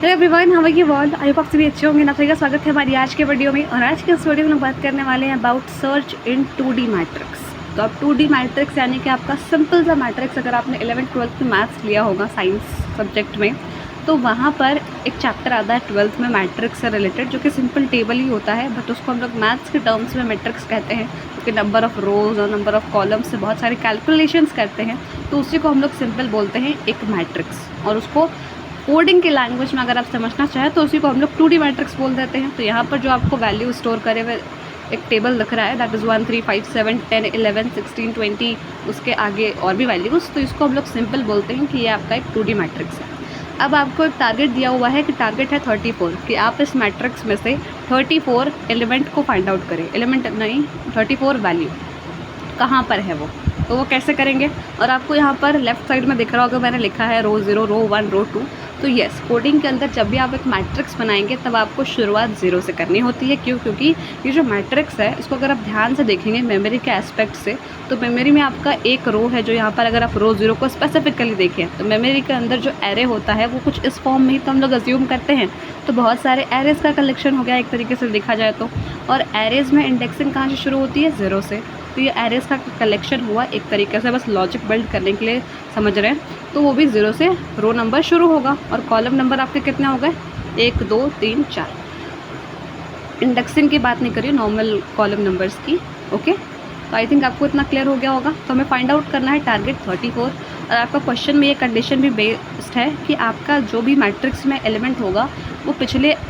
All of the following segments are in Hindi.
Hello everyone, how are you all? I hope आप सभी अच्छे होंगे। आप सभी का स्वागत है हमारी आज के वीडियो में। और आज के इस वीडियो में हम बात करने वाले हैं about search in 2D matrix. तो अब 2D मैट्रिक्स यानी कि आपका सिंपल सा मैट्रिक्स, अगर आपने 11th-12th में मैथ्स लिया होगा साइंस सब्जेक्ट में, तो वहाँ पर एक चैप्टर आता है 12th में मैट्रिक्स से रिलेटेड, जो कि सिंपल टेबल ही होता है, बट उसको हम लोग मैथ्स के टर्म्स में मैट्रिक्स कहते हैं, क्योंकि नंबर ऑफ रोज और नंबर ऑफ कॉलम्स से बहुत सारे कैलकुलेशंस करते हैं, तो उसी को हम लोग सिंपल बोलते हैं एक मैट्रिक्स। और उसको कोडिंग की लैंग्वेज में अगर आप समझना चाहें तो उसी को हम लोग 2D मैट्रिक्स बोल देते हैं। तो यहाँ पर जो आपको वैल्यू स्टोर करे हुए एक टेबल दिख रहा है, दैट इज़ 1 3 5 7 10 11 16 20, उसके आगे और भी वैल्यूज़, तो इसको हम लोग सिंपल बोलते हैं कि ये आपका एक 2D मैट्रिक्स है। अब आपको एक टारगेट दिया हुआ है कि टारगेट है 34, कि आप इस मैट्रिक्स में से 34 एलिमेंट को फाइंड आउट करें। एलिमेंट नहीं, 34 वैल्यू कहाँ पर है वो, तो वो कैसे करेंगे। और आपको यहाँ पर लेफ्ट साइड में दिख रहा होगा, मैंने लिखा है रो 0, रो 1, रो 2। तो यस, कोडिंग के अंदर जब भी आप एक मैट्रिक्स बनाएंगे तब आपको शुरुआत 0 से करनी होती है। क्यों? क्योंकि ये जो मैट्रिक्स है, इसको अगर आप ध्यान से देखेंगे मेमोरी के एस्पेक्ट से, तो मेमोरी में आपका एक रो है, जो यहाँ पर अगर आप रो 0 को स्पेसिफिकली देखें तो मेमोरी के अंदर जो एरे होता है वो कुछ इस फॉर्म में ही तो हम लोग अज्यूम करते हैं। तो बहुत सारे एरेज़ का कलेक्शन हो गया एक तरीके से देखा जाए तो। और एरेज़ में इंडेक्सिंग कहाँ से शुरू होती है? 0 से। तो ये एरेज़ का कलेक्शन हुआ एक तरीके से, बस लॉजिक बिल्ड करने के लिए समझ रहे हैं। तो वो भी 0 से रो नंबर शुरू होगा। और कॉलम नंबर आपके कितने हो गए? 1 2 3 4। इंडेक्सिंग की बात नहीं करिए, नॉर्मल कॉलम नंबर्स की। ओके, तो आई थिंक आपको इतना क्लियर हो गया होगा। तो हमें फाइंड आउट करना है टारगेट 34। और आपका क्वेश्चन में ये कंडीशन भी बेस्ड है कि आपका जो भी मैट्रिक्स में एलिमेंट होगा वो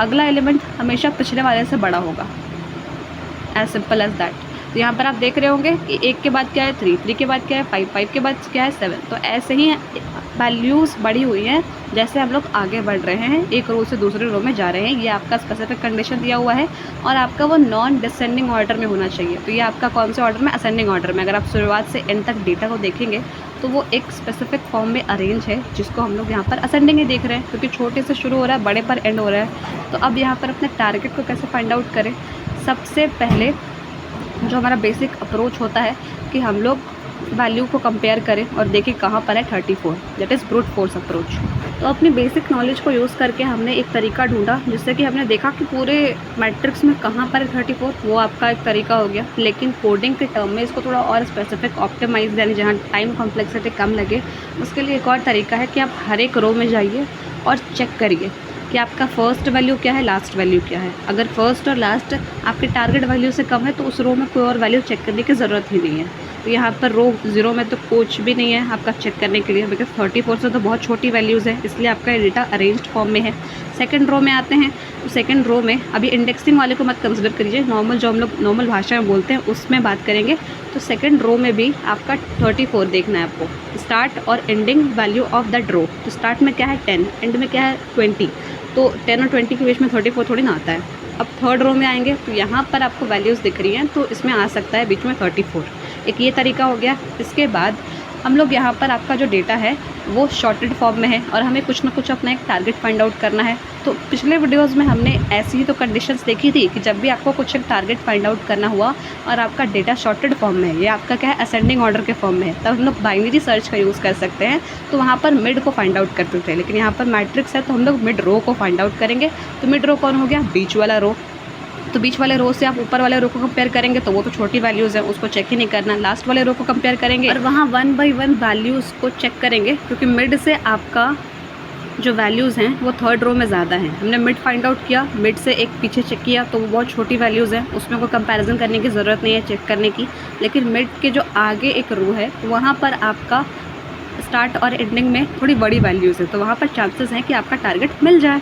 अगला एलिमेंट हमेशा पिछले वाले से बड़ा होगा। As simple as that. तो यहाँ पर आप देख रहे होंगे कि 1 के बाद क्या है 3, 3 के बाद क्या है 5, 5 के बाद क्या है 7। तो ऐसे ही वैल्यूज़ बढ़ी हुई हैं जैसे हम लोग आगे बढ़ रहे हैं, एक रो से दूसरे रो में जा रहे हैं। ये आपका स्पेसिफिक कंडीशन दिया हुआ है। और आपका वो नॉन डिसेंडिंग ऑर्डर में होना चाहिए। तो ये आपका कौन से ऑर्डर में? असेंडिंग ऑर्डर में। अगर आप शुरुआत से एंड तक डेटा को देखेंगे तो वो एक स्पेसिफिक फॉर्म में अरेंज है, जिसको हम लोग यहाँ पर असेंडिंग ही देख रहे हैं, क्योंकि छोटे से शुरू हो रहा है, बड़े पर एंड हो रहा है। तो अब यहाँ पर अपने टारगेट को कैसे फाइंड आउट करें? सबसे पहले जो हमारा बेसिक अप्रोच होता है कि हम लोग वैल्यू को कंपेयर करें और देखें कहाँ पर है 34, that is brute force approach. तो अपनी बेसिक नॉलेज को यूज़ करके हमने एक तरीका ढूंढा, जिससे कि हमने देखा कि पूरे मैट्रिक्स में कहाँ पर है 34। वो आपका एक तरीका हो गया। लेकिन कोडिंग के टर्म में इसको थोड़ा और स्पेसिफिक ऑप्टिमाइज, यानी जहाँ टाइम कॉम्प्लेक्सिटी कम लगे, उसके लिए एक और तरीका है कि आप हर एक रो में जाइए और चेक करिए कि आपका फर्स्ट वैल्यू क्या है, लास्ट वैल्यू क्या है। अगर फर्स्ट और लास्ट आपके टारगेट वैल्यू से कम है तो उस रो में कोई और वैल्यू चेक करने की ज़रूरत ही नहीं है। तो यहाँ पर रो 0 में तो कुछ भी नहीं है आपका चेक करने के लिए, बिकॉज 34 से तो बहुत छोटी वैल्यूज़ है, इसलिए आपका डेटा अरेंज्ड फॉर्म में है। सेकंड रो में आते हैं, तो सेकंड रो में अभी इंडेक्सिंग वाले को मत कंसिडर करिए, नॉर्मल जो हम लोग नॉर्मल भाषा में बोलते हैं उसमें बात करेंगे। तो सेकंड रो में भी आपका 34 देखना है आपको, स्टार्ट और ending value of that row. तो स्टार्ट में क्या है 10, एंड में क्या है 20। तो 10 और 20 के बीच में 34 थोड़ी ना आता है। अब थर्ड रो में आएंगे तो यहाँ पर आपको वैल्यूज़ दिख रही हैं, तो इसमें आ सकता है बीच में 34। एक ये तरीका हो गया। इसके बाद हम लोग यहाँ पर आपका जो डेटा है वो शॉर्टेड फॉर्म में है, और हमें कुछ ना कुछ अपना एक टारगेट फाइंड आउट करना है। तो पिछले वीडियोज़ में हमने ऐसी ही तो कंडीशंस देखी थी कि जब भी आपको कुछ एक टारगेट फाइंड आउट करना हुआ और आपका डेटा शॉर्टेड फॉर्म में है, ये आपका क्या है असेंडिंग ऑर्डर के फॉर्म में है, तब हम लोग बाइनरी सर्च का यूज़ कर सकते हैं। तो वहाँ पर मिड को फाइंड आउट करते थे, लेकिन यहाँ पर मैट्रिक्स है तो हम लोग मिड रो को फाइंड आउट करेंगे। तो मिड रो कौन हो गया? बीच वाला रो। तो बीच वाले रो से आप ऊपर वाले रो को कंपेयर करेंगे तो वो तो छोटी वैल्यूज़ है, उसको चेक ही नहीं करना। लास्ट वाले रो को कंपेयर करेंगे और वहाँ 1 बाई 1 वैल्यूज़ को चेक करेंगे, क्योंकि मिड से आपका जो वैल्यूज़ हैं वो थर्ड रो में ज़्यादा हैं। हमने मिड फाइंड आउट किया, मिड से एक पीछे चेक किया तो वो बहुत छोटी वैल्यूज़ हैं, उसमें कोई कंपैरिजन करने की ज़रूरत नहीं है चेक करने की। लेकिन मिड के जो आगे एक रो है वहाँ पर आपका स्टार्ट और एंडिंग में थोड़ी बड़ी वैल्यूज़ है, तो वहाँ पर चांसेस हैं कि आपका टारगेट मिल जाए।